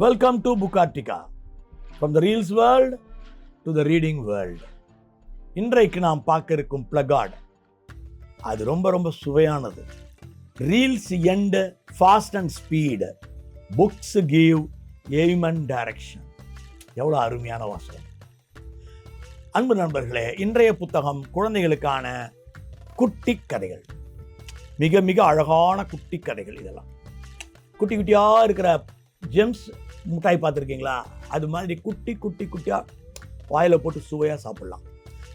Welcome to Bukartika. From the Reels world to the reading world. இன்றைக்கு நாம் பார்க்க இருக்கும் பிளகார்ட் அது ரொம்ப சுவையானது. Reels and fast and speed, books give aim and direction. எவ்வளோ அருமையான வாசகம். அன்பு நண்பர்களே, இன்றைய புத்தகம் குழந்தைகளுக்கான குட்டி கதைகள். மிக மிக அழகான குட்டி கதைகள். இதெல்லாம் குட்டி குட்டியாக இருக்கிற ஜெம்ஸ் மிட்டாய் பார்த்துருக்கீங்களா? அது மாதிரி குட்டியாக வாயில் போட்டு சுவையாக சாப்பிடலாம்.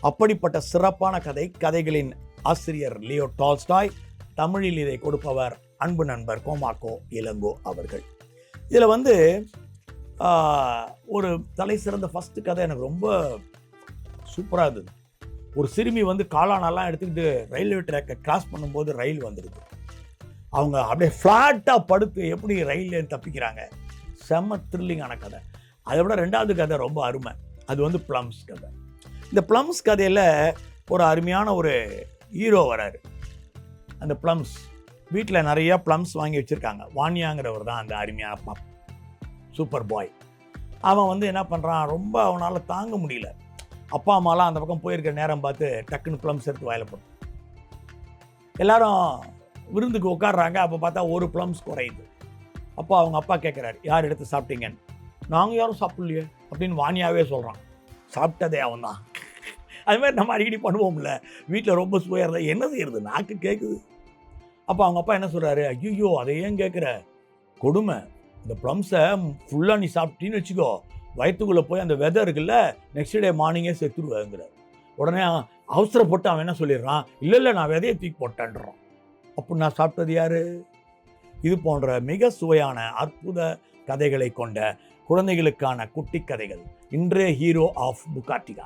அப்படிப்பட்ட சிறப்பான கதைகளின் ஆசிரியர் லியோ டால்ஸ்டாய். தமிழில் இதை கொடுப்பவர் அன்பு நண்பர் கோமாக்கோ இளங்கோ அவர்கள். இதில் ஒரு தலை சிறந்த ஃபஸ்ட்டு கதை எனக்கு ரொம்ப சூப்பராக இருந்தது. ஒரு சிறுமி காளானெல்லாம் எடுத்துக்கிட்டு ரயில்வே ட்ராக்கை கிராஸ் பண்ணும்போது ரயில் வந்துடுது. அவங்க அப்படியே ஃப்ளாட்டாக படுத்து எப்படி ரயில்லேருந்து தப்பிக்கிறாங்க. செம்ம த்ரில்லிங்கான கதை. அதை விட ரெண்டாவது கதை ரொம்ப அருமை. அது ப்ளம்ஸ் கதை. இந்த ப்ளம்ஸ் கதையில் ஒரு அருமையான ஒரு ஹீரோ வராரு. அந்த ப்ளம்ஸ் வீட்டில் நிறைய ப்ளம்ஸ் வாங்கி வச்சுருக்காங்க. வாணியாங்கிறவர் தான் அந்த அருமையான சூப்பர் பாய். அவன் என்ன பண்ணுறான், ரொம்ப அவனால் தாங்க முடியல. அப்பா அம்மாலாம் அந்த பக்கம் போயிருக்கிற நேரம் பார்த்து டக்குன்னு ப்ளம்ஸ் எடுத்து வாயில் போட்டு எல்லாரும் விருந்துக்கு உட்காடுறாங்க. அப்போ பார்த்தா ஒரு ப்ளம்ஸ் குறையுது. அப்போ அவங்க அப்பா கேட்குறாரு, யார் எடுத்து சாப்பிட்டீங்கன்னு. நாங்கள் யாரும் சாப்பிட்லையே அப்படின்னு வாணியாவே சொல்கிறான். சாப்பிட்டதே அவன் தான். அதுமாதிரி நம்ம அடிக்கடி பண்ணுவோம்ல, வீட்டில் ரொம்ப சுவையாக இருந்தால் என்ன செய்யறது, நாக்கு கேட்குது. அப்போ அவங்க அப்பா என்ன சொல்கிறாரு, ஐயோ அதை ஏன் கேட்குற, கொடுமை. இந்த ப்ளம்ஸை ஃபுல்லாக நீ சாப்பிட்டீன்னு வச்சுக்கோ, வயிற்றுக்குள்ளே போய் அந்த வெதை இருக்குல்ல, நெக்ஸ்ட் டே மார்னிங்கே செத்துருவேங்கிறார். உடனே அவசரப்பட்டு அவன் என்ன சொல்லிடுறான், இல்லை நான் விதையை தூக்கி போட்டேன்றான். அப்போ நான் சாப்பிட்டது யார்? இது போன்ற மிக சுவையான அற்புத கதைகளை கொண்ட குழந்தைகளுக்கான குட்டி கதைகள் இன்றைய ஹீரோ ஆஃப் புகார்டிகா.